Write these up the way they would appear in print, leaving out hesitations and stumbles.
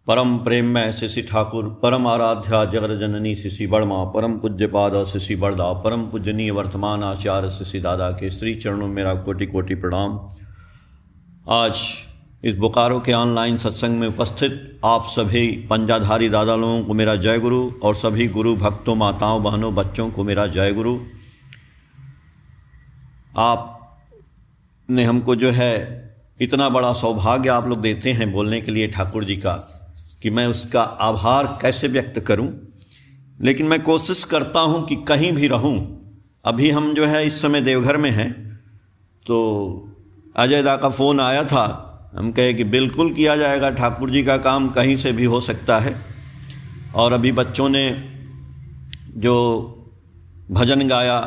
परम प्रेम में शिशि ठाकुर, परम आराध्या जगत जननी शिशि बड़मा, परम पूज्य पाद शिशि बड़दा, परम पूजनीय वर्तमान आचार्य शिशि दादा के श्री चरणों में मेरा कोटि कोटि प्रणाम। आज इस बोकारो के ऑनलाइन सत्संग में उपस्थित आप सभी पंजाधारी दादा लोगों को मेरा जय गुरु और सभी गुरु भक्तों, माताओं, बहनों, बच्चों को मेरा जय गुरु। आपने हमको जो है इतना बड़ा सौभाग्य आप लोग देते हैं बोलने के लिए ठाकुर जी का, कि मैं उसका आभार कैसे व्यक्त करूं। लेकिन मैं कोशिश करता हूं कि कहीं भी रहूं। अभी हम जो है इस समय देवघर में हैं, तो अजय दा का फ़ोन आया था। हम कहे कि बिल्कुल किया जाएगा, ठाकुर जी का काम कहीं से भी हो सकता है। और अभी बच्चों ने जो भजन गाया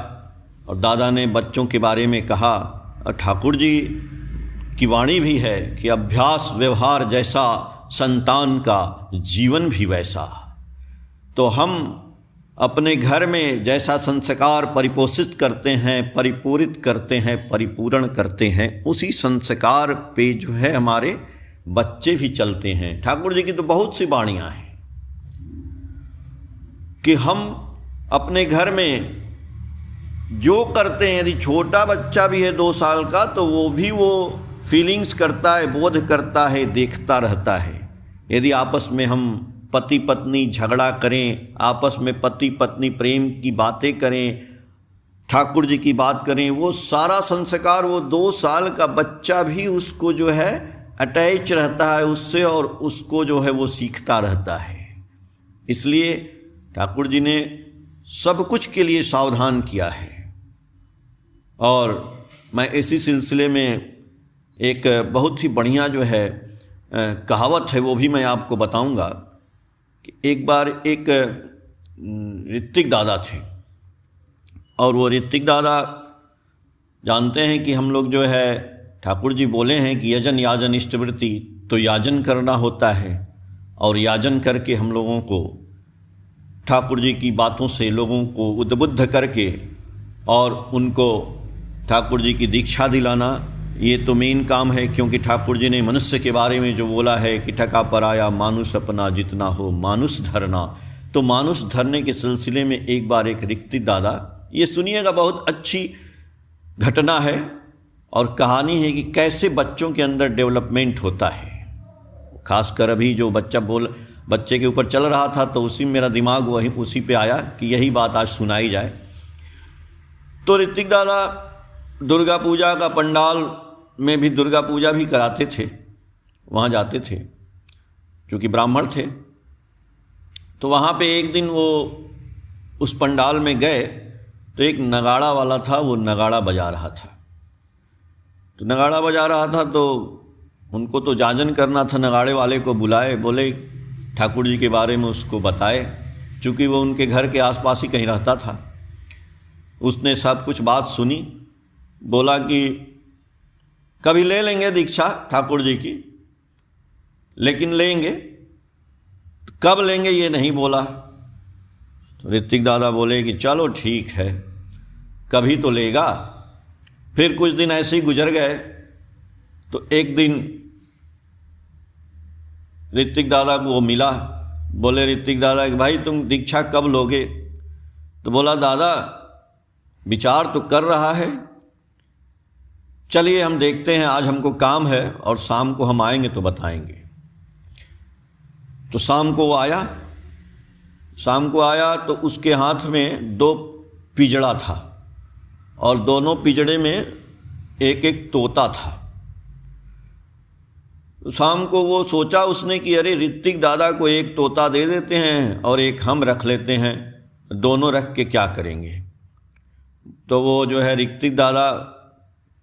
और दादा ने बच्चों के बारे में कहा, और ठाकुर जी की वाणी भी है कि अभ्यास व्यवहार जैसा संतान का जीवन भी वैसा। तो हम अपने घर में जैसा संस्कार परिपोषित करते हैं, परिपूरित करते हैं, परिपूर्ण करते हैं, उसी संस्कार पे जो है हमारे बच्चे भी चलते हैं। ठाकुर जी की तो बहुत सी वाणियाँ हैं कि हम अपने घर में जो करते हैं, यदि छोटा बच्चा भी है 2 साल का, तो वो भी वो फीलिंग्स करता है, बोध करता है, देखता रहता है। यदि आपस में हम पति पत्नी झगड़ा करें, आपस में पति पत्नी प्रेम की बातें करें, ठाकुर जी की बात करें, वो सारा संस्कार वो 2 साल का बच्चा भी उसको जो है अटैच रहता है उससे, और उसको जो है वो सीखता रहता है। इसलिए ठाकुर जी ने सब कुछ के लिए सावधान किया है। और मैं इसी सिलसिले में एक बहुत ही बढ़िया जो है कहावत है, वो भी मैं आपको बताऊंगा। कि एक बार एक ऋत्विक दादा थे, और वो ऋत्विक दादा जानते हैं कि हम लोग जो है ठाकुर जी बोले हैं कि यजन याजन इष्टवृत्ति, तो याजन करना होता है। और याजन करके हम लोगों को ठाकुर जी की बातों से लोगों को उद्बुद्ध करके और उनको ठाकुर जी की दीक्षा दिलाना, ये तो मेन काम है। क्योंकि ठाकुर जी ने मनुष्य के बारे में जो बोला है कि ठका पराया मानुष अपना जितना हो मानुष धरना, तो मानुष धरने के सिलसिले में एक बार एक ऋत्विक दादा, ये सुनिएगा, बहुत अच्छी घटना है और कहानी है कि कैसे बच्चों के अंदर डेवलपमेंट होता है। खासकर अभी जो बच्चे के ऊपर चल रहा था, तो उसी मेरा दिमाग वही उसी पे आया कि यही बात आज सुनाई जाए। तो ऋत्विक दादा दुर्गा पूजा का पंडाल में भी दुर्गा पूजा भी कराते थे, वहाँ जाते थे, क्योंकि ब्राह्मण थे। तो वहाँ पे एक दिन वो उस पंडाल में गए, तो एक नगाड़ा वाला था, वो नगाड़ा बजा रहा था। तो नगाड़ा बजा रहा था, तो उनको तो जाजन करना था। नगाड़े वाले को बुलाए, बोले ठाकुर जी के बारे में उसको बताए, चूँकि वो उनके घर के आसपास ही कहीं रहता था। उसने सब कुछ बात सुनी, बोला कि कभी ले लेंगे दीक्षा ठाकुर जी की, लेकिन लेंगे, कब लेंगे ये नहीं बोला। तो ऋत्विक दादा बोले कि चलो ठीक है, कभी तो लेगा। फिर कुछ दिन ऐसे ही गुजर गए। तो एक दिन ऋत्विक दादा को वो मिला, बोले ऋत्विक दादा कि भाई तुम दीक्षा कब लोगे। तो बोला दादा विचार तो कर रहा है, चलिए हम देखते हैं, आज हमको काम है और शाम को हम आएंगे तो बताएंगे। तो शाम को वो आया। शाम को आया तो उसके हाथ में 2 पिजड़ा था, और दोनों पिजड़े में एक एक तोता था। तो शाम को वो सोचा उसने कि अरे ऋत्विक दादा को एक तोता दे देते हैं और एक हम रख लेते हैं, दोनों रख के क्या करेंगे। तो वो जो है ऋत्विक दादा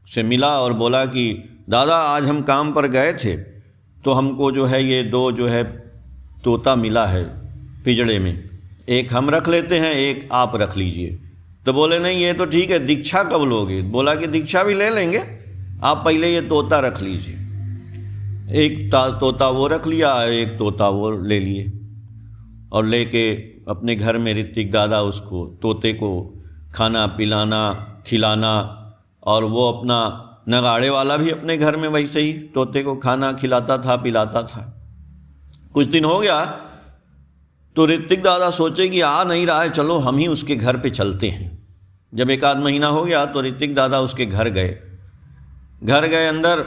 से मिला और बोला कि दादा आज हम काम पर गए थे, तो हमको जो है ये 2 जो है तोता मिला है पिजड़े में, एक हम रख लेते हैं, एक आप रख लीजिए। तो बोले नहीं ये तो ठीक है, दीक्षा कब लोगे। बोला कि दीक्षा भी ले लेंगे, आप पहले ये तोता रख लीजिए। एक तोता वो रख लिया, एक तोता वो ले लिए, और लेके अपने घर में ऋत्विक दादा उसको तोते को खाना पिलाना खिलाना, और वो अपना नगाड़े वाला भी अपने घर में वैसे ही तोते को खाना खिलाता था, पिलाता था। कुछ दिन हो गया तो ऋतिक दादा सोचे कि आ नहीं रहा है, चलो हम ही उसके घर पे चलते हैं। जब एक आध महीना हो गया तो ऋतिक दादा उसके घर गए अंदर।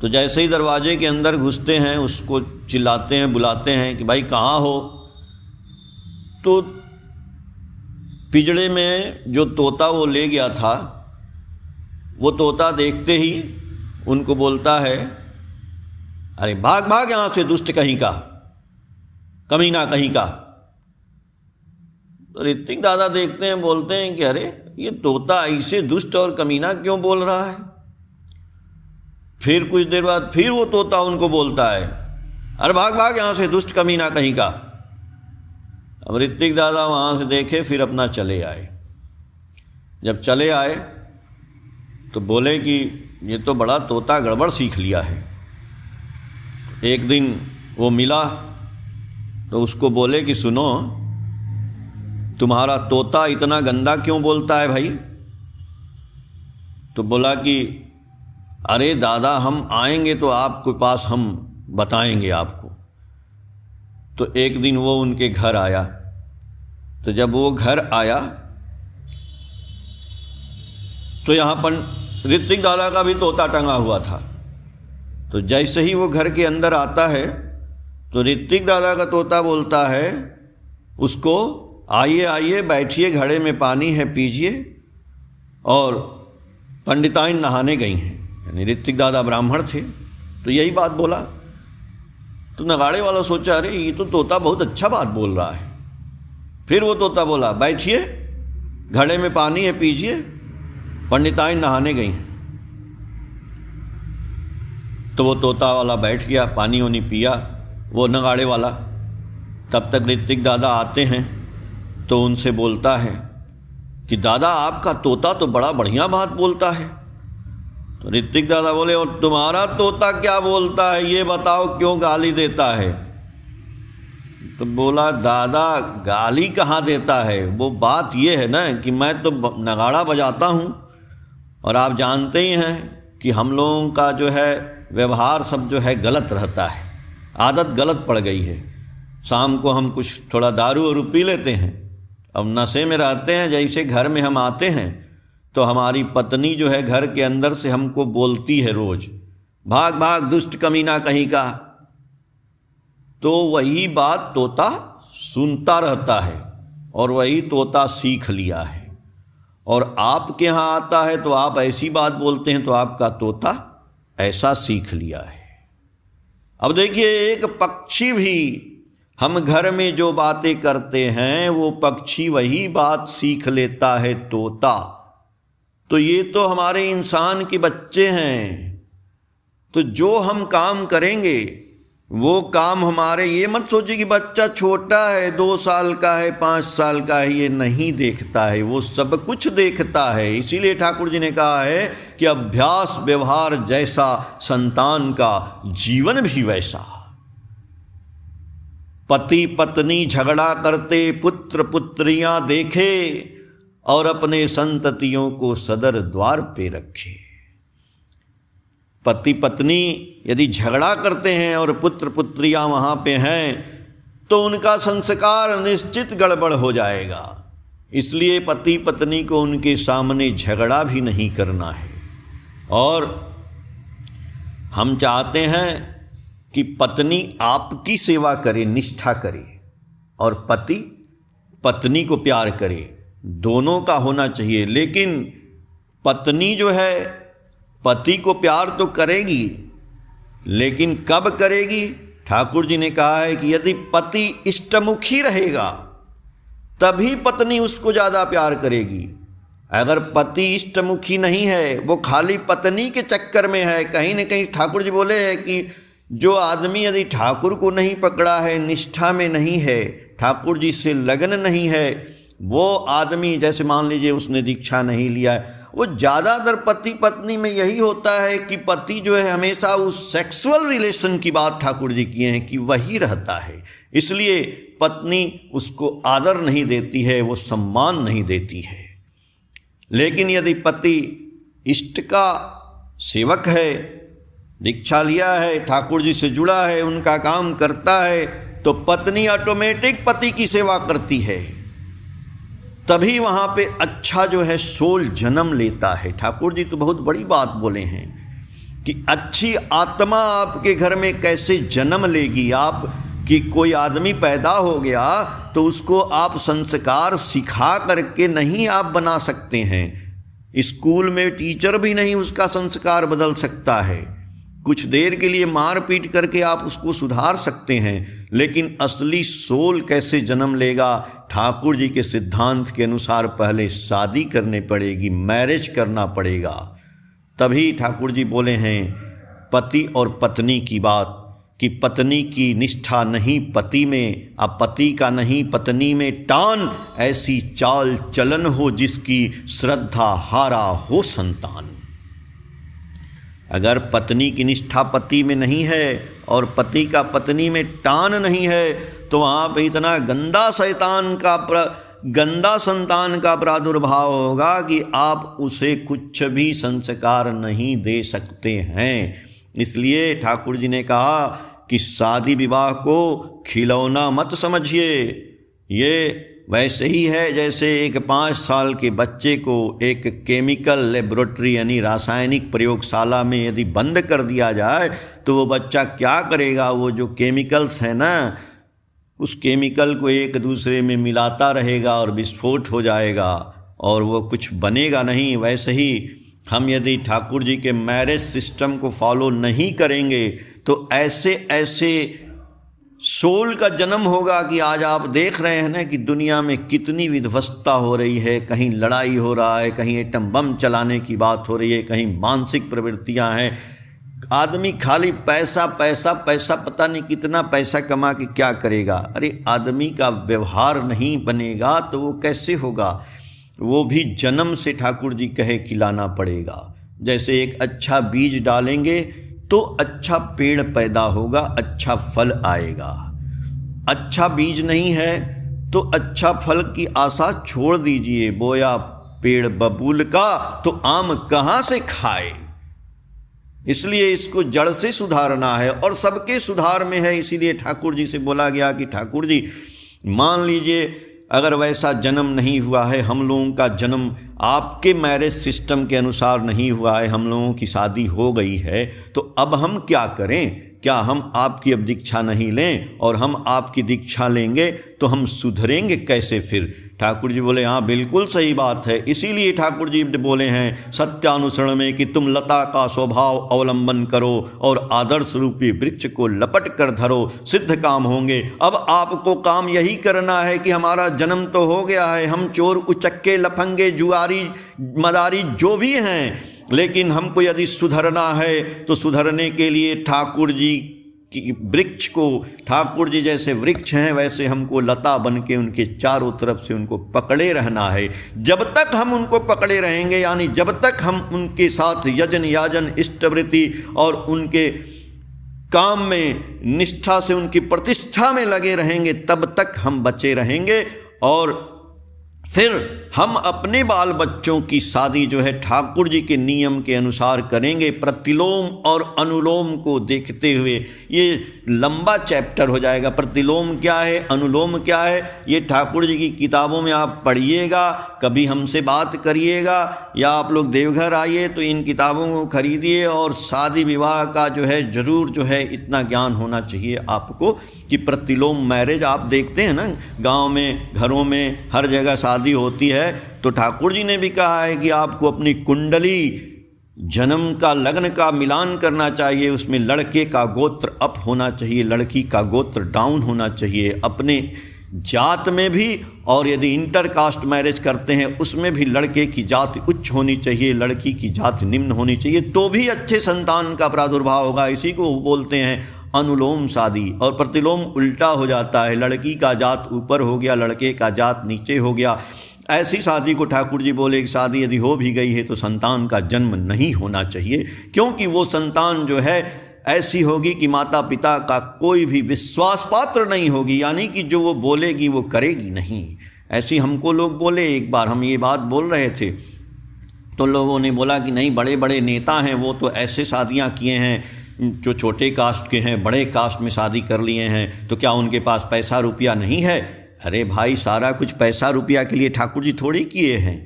तो जैसे ही दरवाजे के अंदर घुसते हैं उसको चिल्लाते हैं, बुलाते हैं कि भाई कहाँ हो। तो पिंजड़े में जो तोता वो ले गया था, वो तोता देखते ही उनको बोलता है, अरे भाग भाग यहाँ से दुष्ट कहीं का, कमीना कहीं का। तो ऋतिक दादा देखते हैं, बोलते हैं कि अरे ये तोता ऐसे दुष्ट और कमीना क्यों बोल रहा है। फिर कुछ देर बाद फिर वो तोता उनको बोलता है, अरे भाग भाग यहाँ से दुष्ट कमीना कहीं का। अब ऋतिक दादा वहाँ से देखे, फिर अपना चले आए। जब चले आए तो बोले कि ये तो बड़ा तोता गड़बड़ सीख लिया है। एक दिन वो मिला तो उसको बोले कि सुनो, तुम्हारा तोता इतना गंदा क्यों बोलता है भाई। तो बोला कि अरे दादा हम आएंगे तो आपके पास हम बताएंगे आपको। तो एक दिन वो उनके घर आया। तो जब वो घर आया तो यहाँ पर ऋतिक दादा का भी तोता टंगा हुआ था। तो जैसे ही वो घर के अंदर आता है तो ऋतिक दादा का तोता बोलता है उसको, आइए आइए बैठिए, घड़े में पानी है पीजिए, और पंडिताइन नहाने गई हैं। यानी ऋतिक दादा ब्राह्मण थे तो यही बात बोला। तो नगाड़े वाला सोचा अरे ये तो तोता बहुत अच्छा बात बोल रहा है। फिर वो तोता बोला बैठिए, घड़े में पानी है पीजिए, पंडिताइन नहाने गई हैं। तो वो तोता वाला बैठ गया, पानी वानी पिया वो नगाड़े वाला। तब तक ऋतिक दादा आते हैं तो उनसे बोलता है कि दादा आपका तोता तो बड़ा बढ़िया बात बोलता है। तो ऋतिक दादा बोले और तुम्हारा तोता क्या बोलता है ये बताओ, क्यों गाली देता है। तो बोला दादा गाली कहाँ देता है, वो बात ये है ना कि मैं तो नगाड़ा बजाता हूँ और आप जानते ही हैं कि हम लोगों का जो है व्यवहार सब जो है गलत रहता है, आदत गलत पड़ गई है। शाम को हम कुछ थोड़ा दारू और पी लेते हैं, अब नशे में रहते हैं। जैसे घर में हम आते हैं तो हमारी पत्नी जो है घर के अंदर से हमको बोलती है रोज, भाग भाग दुष्ट कमीना कहीं का। तो वही बात तोता सुनता रहता है और वही तोता सीख लिया है। और आपके यहाँ आता है तो आप ऐसी बात बोलते हैं तो आपका तोता ऐसा सीख लिया है। अब देखिए एक पक्षी भी, हम घर में जो बातें करते हैं वो पक्षी वही बात सीख लेता है तोता। तो ये तो हमारे इंसान के बच्चे हैं। तो जो हम काम करेंगे वो काम हमारे, ये मत सोचिए कि बच्चा छोटा है, 2 साल का है, 5 साल का है, ये नहीं देखता है, वो सब कुछ देखता है। इसीलिए ठाकुर जी ने कहा है कि अभ्यास व्यवहार जैसा संतान का जीवन भी वैसा। पति पत्नी झगड़ा करते पुत्र पुत्रियां देखे और अपने संततियों को सदर द्वार पे रखे। पति पत्नी यदि झगड़ा करते हैं और पुत्र पुत्रियां वहाँ पे हैं तो उनका संस्कार निश्चित गड़बड़ हो जाएगा। इसलिए पति पत्नी को उनके सामने झगड़ा भी नहीं करना है। और हम चाहते हैं कि पत्नी आपकी सेवा करे, निष्ठा करे, और पति पत्नी को प्यार करे, दोनों का होना चाहिए। लेकिन पत्नी जो है पति को प्यार तो करेगी, लेकिन कब करेगी? ठाकुर जी ने कहा है कि यदि पति इष्टमुखी रहेगा तभी पत्नी उसको ज़्यादा प्यार करेगी। अगर पति इष्टमुखी नहीं है, वो खाली पत्नी के चक्कर में है, कहीं न कहीं ठाकुर जी बोले हैं कि जो आदमी यदि ठाकुर को नहीं पकड़ा है, निष्ठा में नहीं है, ठाकुर जी से लगन नहीं है, वो आदमी, जैसे मान लीजिए उसने दीक्षा नहीं लिया है, वो ज़्यादातर पति पत्नी में यही होता है कि पति जो है हमेशा उस सेक्सुअल रिलेशन की बात ठाकुर जी किए हैं कि वही रहता है। इसलिए पत्नी उसको आदर नहीं देती है, वो सम्मान नहीं देती है। लेकिन यदि पति इष्ट का सेवक है, दीक्षा लिया है, ठाकुर जी से जुड़ा है, उनका काम करता है, तो पत्नी ऑटोमेटिक पति की सेवा करती है, तभी वहाँ पे अच्छा जो है सोल जन्म लेता है। ठाकुर जी तो बहुत बड़ी बात बोले हैं कि अच्छी आत्मा आपके घर में कैसे जन्म लेगी। आप कि कोई आदमी पैदा हो गया तो उसको आप संस्कार सिखा करके नहीं आप बना सकते हैं। स्कूल में टीचर भी नहीं उसका संस्कार बदल सकता है। कुछ देर के लिए मार पीट करके आप उसको सुधार सकते हैं, लेकिन असली सोल कैसे जन्म लेगा? ठाकुर जी के सिद्धांत के अनुसार पहले शादी करने पड़ेगी, मैरिज करना पड़ेगा, तभी ठाकुर जी बोले हैं पति और पत्नी की बात कि पत्नी की निष्ठा नहीं पति में, अब पति का नहीं पत्नी में टान, ऐसी चाल चलन हो जिसकी श्रद्धा हारा हो संतान। अगर पत्नी की निष्ठा पति में नहीं है और पति का पत्नी में टान नहीं है तो वहाँ पे इतना गंदा संतान का प्रादुर्भाव होगा कि आप उसे कुछ भी संस्कार नहीं दे सकते हैं। इसलिए ठाकुर जी ने कहा कि शादी विवाह को खिलौना मत समझिए। ये वैसे ही है जैसे एक 5 साल के बच्चे को एक केमिकल लेबोरेटरी यानी रासायनिक प्रयोगशाला में यदि बंद कर दिया जाए तो वो बच्चा क्या करेगा? वो जो केमिकल्स हैं ना, उस केमिकल को एक दूसरे में मिलाता रहेगा और विस्फोट हो जाएगा और वो कुछ बनेगा नहीं। वैसे ही हम यदि ठाकुर जी के मैरिज सिस्टम को फॉलो नहीं करेंगे तो ऐसे ऐसे सोल का जन्म होगा कि आज आप देख रहे हैं ना कि दुनिया में कितनी विध्वंसता हो रही है। कहीं लड़ाई हो रहा है, कहीं एटम बम चलाने की बात हो रही है, कहीं मानसिक प्रवृत्तियां हैं। आदमी खाली पैसा पैसा पैसा, पता नहीं कितना पैसा कमा के क्या करेगा। अरे आदमी का व्यवहार नहीं बनेगा तो वो कैसे होगा? वो भी जन्म से ठाकुर जी कहे खिलाना पड़ेगा। जैसे एक अच्छा बीज डालेंगे तो अच्छा पेड़ पैदा होगा, अच्छा फल आएगा। अच्छा बीज नहीं है तो अच्छा फल की आशा छोड़ दीजिए। बोया पेड़ बबूल का तो आम कहाँ से खाए? इसलिए इसको जड़ से सुधारना है और सबके सुधार में है। इसीलिए ठाकुर जी से बोला गया कि ठाकुर जी मान लीजिए अगर वैसा जन्म नहीं हुआ है, हम लोगों का जन्म आपके मैरिज सिस्टम के अनुसार नहीं हुआ है, हम लोगों की शादी हो गई है, तो अब हम क्या करें? क्या हम आपकी अब दीक्षा नहीं लें? और हम आपकी दीक्षा लेंगे तो हम सुधरेंगे कैसे फिर? ठाकुर जी बोले हाँ बिल्कुल सही बात है। इसीलिए ठाकुर जी बोले हैं सत्यानुसरण में कि तुम लता का स्वभाव अवलंबन करो और आदर्श रूपी वृक्ष को लपट कर धरो, सिद्ध काम होंगे। अब आपको काम यही करना है कि हमारा जन्म तो हो गया है, हम चोर उचक्के लफंगे जुआरी मदारी जो भी हैं, लेकिन हमको यदि सुधरना है तो सुधरने के लिए ठाकुर जी कि वृक्ष को, ठाकुर जी जैसे वृक्ष हैं वैसे हमको लता बन के उनके चारों तरफ से उनको पकड़े रहना है। जब तक हम उनको पकड़े रहेंगे, यानी जब तक हम उनके साथ यजन याजन इष्टवृत्ति और उनके काम में निष्ठा से उनकी प्रतिष्ठा में लगे रहेंगे, तब तक हम बचे रहेंगे। और फिर हम अपने बाल बच्चों की शादी जो है ठाकुर जी के नियम के अनुसार करेंगे, प्रतिलोम और अनुलोम को देखते हुए। ये लंबा चैप्टर हो जाएगा। प्रतिलोम क्या है, अनुलोम क्या है, ये ठाकुर जी की किताबों में आप पढ़िएगा, कभी हमसे बात करिएगा या आप लोग देवघर आइए तो इन किताबों को खरीदिए। और शादी विवाह का जो है ज़रूर जो है इतना ज्ञान होना चाहिए आपको कि प्रतिलोम मैरिज आप देखते हैं ना, गांव में घरों में हर जगह शादी होती है, तो ठाकुर जी ने भी कहा है कि आपको अपनी कुंडली जन्म का लग्न का मिलान करना चाहिए। उसमें लड़के का गोत्र अप होना चाहिए, लड़की का गोत्र डाउन होना चाहिए, अपने जात में भी। और यदि इंटरकास्ट मैरिज करते हैं उसमें भी लड़के की जाति उच्च होनी चाहिए, लड़की की जाति निम्न होनी चाहिए, तो भी अच्छे संतान का प्रादुर्भाव होगा। इसी को बोलते हैं अनुलोम शादी। और प्रतिलोम उल्टा हो जाता है, लड़की का जात ऊपर हो गया, लड़के का जात नीचे हो गया। ऐसी शादी को ठाकुर जी बोले कि शादी यदि हो भी गई है तो संतान का जन्म नहीं होना चाहिए, क्योंकि वो संतान जो है ऐसी होगी कि माता पिता का कोई भी विश्वास पात्र नहीं होगी, यानी कि जो वो बोलेगी वो करेगी नहीं। ऐसी हमको लोग बोले, एक बार हम ये बात बोल रहे थे तो लोगों ने बोला कि नहीं, बड़े बड़े नेता हैं वो तो ऐसे शादियां किए हैं, जो छोटे कास्ट के हैं बड़े कास्ट में शादी कर लिए हैं, तो क्या उनके पास पैसा रुपया नहीं है? अरे भाई, सारा कुछ पैसा रुपया के लिए ठाकुर जी थोड़ी किए हैं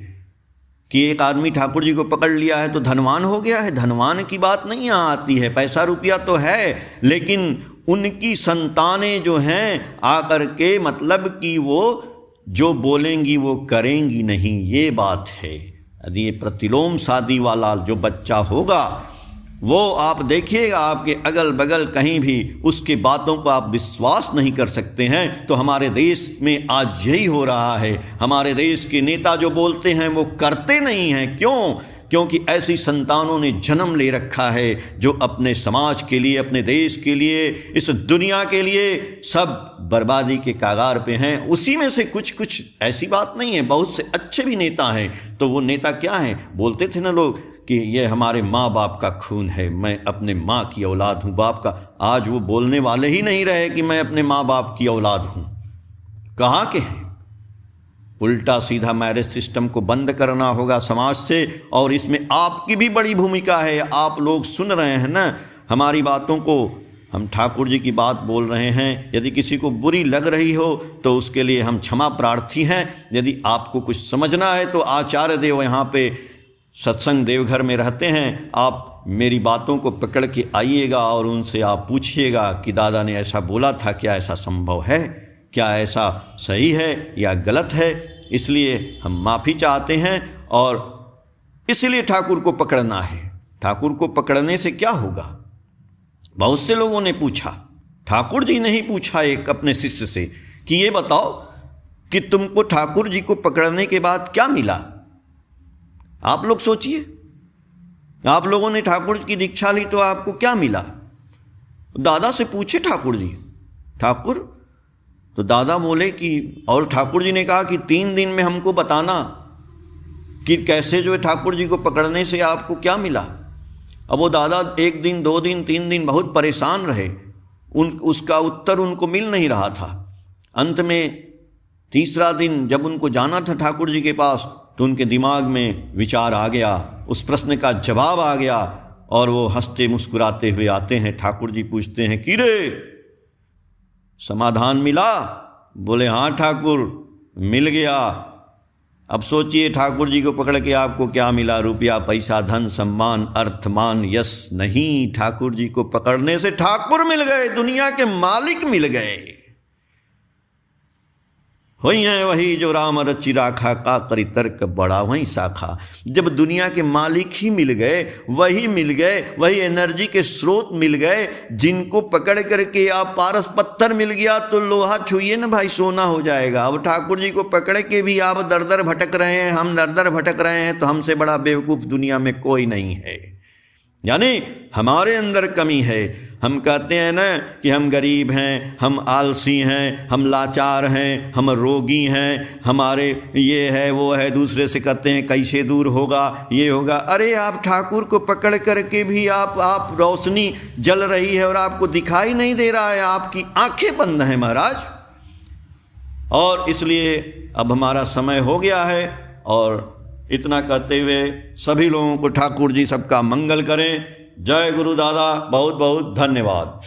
कि एक आदमी ठाकुर जी को पकड़ लिया है तो धनवान हो गया है। धनवान की बात नहीं यहाँ आती है, पैसा रुपया तो है, लेकिन उनकी संतानें जो हैं आकर के मतलब कि वो जो बोलेंगी वो करेंगी नहीं, ये बात है। यदि ये प्रतिलोम शादी वाला जो बच्चा होगा वो आप देखिएगा, आपके अगल बगल कहीं भी उसके बातों को आप विश्वास नहीं कर सकते हैं। तो हमारे देश में आज यही हो रहा है। हमारे देश के नेता जो बोलते हैं वो करते नहीं हैं। क्यों? क्योंकि ऐसी संतानों ने जन्म ले रखा है जो अपने समाज के लिए, अपने देश के लिए, इस दुनिया के लिए सब बर्बादी के कागार पे हैं। उसी में से कुछ ऐसी बात नहीं है, बहुत से अच्छे भी नेता हैं। तो वो नेता क्या हैं? बोलते थे ना लोग कि ये हमारे माँ बाप का खून है, मैं अपने माँ की औलाद हूँ, बाप का। आज वो बोलने वाले ही नहीं रहे कि मैं अपने माँ बाप की औलाद हूँ। कहाँ के हैं? उल्टा सीधा मैरिज सिस्टम को बंद करना होगा समाज से, और इसमें आपकी भी बड़ी भूमिका है। आप लोग सुन रहे हैं ना हमारी बातों को, हम ठाकुर जी की बात बोल रहे हैं। यदि किसी को बुरी लग रही हो तो उसके लिए हम क्षमा प्रार्थी हैं। यदि आपको कुछ समझना है तो आचार्य देव यहाँ पे सत्संग देवघर में रहते हैं, आप मेरी बातों को पकड़ के आइएगा और उनसे आप पूछिएगा कि दादा ने ऐसा बोला था, क्या ऐसा संभव है, क्या ऐसा सही है या गलत है। इसलिए हम माफ़ी चाहते हैं और इसलिए ठाकुर को पकड़ना है। ठाकुर को पकड़ने से क्या होगा? बहुत से लोगों ने पूछा, ठाकुर जी ने ही पूछा एक अपने शिष्य से कि ये बताओ कि तुमको ठाकुर जी को पकड़ने के बाद क्या मिला। आप लोग सोचिए, आप लोगों ने ठाकुर की दीक्षा ली तो आपको क्या मिला? दादा से पूछे ठाकुर जी, ठाकुर, तो दादा बोले कि, और ठाकुर जी ने कहा कि 3 दिन में हमको बताना कि कैसे जो है ठाकुर जी को पकड़ने से आपको क्या मिला। अब वो दादा 1 दिन 2 दिन 3 दिन बहुत परेशान रहे, उसका उत्तर उनको मिल नहीं रहा था। अंत में तीसरा दिन जब उनको जाना था ठाकुर जी के पास तो उनके दिमाग में विचार आ गया, उस प्रश्न का जवाब आ गया, और वो हंसते मुस्कुराते हुए आते हैं। ठाकुर जी पूछते हैं कि रे समाधान मिला? बोले हाँ ठाकुर, मिल गया। अब सोचिए ठाकुर जी को पकड़ के आपको क्या मिला? रुपया, पैसा, धन, सम्मान, अर्थ, मान, यश नहीं। ठाकुर जी को पकड़ने से ठाकुर मिल गए, दुनिया के मालिक मिल गए। वही है वही जो राम रचि राखा, का करी तर्क बड़ा वही शाखा। जब दुनिया के मालिक ही मिल गए, वही मिल गए, वही एनर्जी के स्रोत मिल गए, जिनको पकड़ करके आप पारस पत्थर मिल गया तो लोहा छुइए ना भाई, सोना हो जाएगा। अब ठाकुर जी को पकड़ के भी आप दर दर भटक रहे हैं, हम दर दर भटक रहे हैं, तो हमसे बड़ा बेवकूफ़ दुनिया में कोई नहीं है। यानी हमारे अंदर कमी है। हम कहते हैं ना कि हम गरीब हैं, हम आलसी हैं, हम लाचार हैं, हम रोगी हैं, हमारे ये है वो है। दूसरे से कहते हैं कैसे दूर होगा, ये होगा। अरे आप ठाकुर को पकड़ करके भी आप रोशनी जल रही है और आपको दिखाई नहीं दे रहा है, आपकी आंखें बंद हैं महाराज। और इसलिए अब हमारा समय हो गया है, और इतना कहते हुए सभी लोगों को ठाकुर जी सबका मंगल करें। जय गुरु दादा, बहुत बहुत धन्यवाद।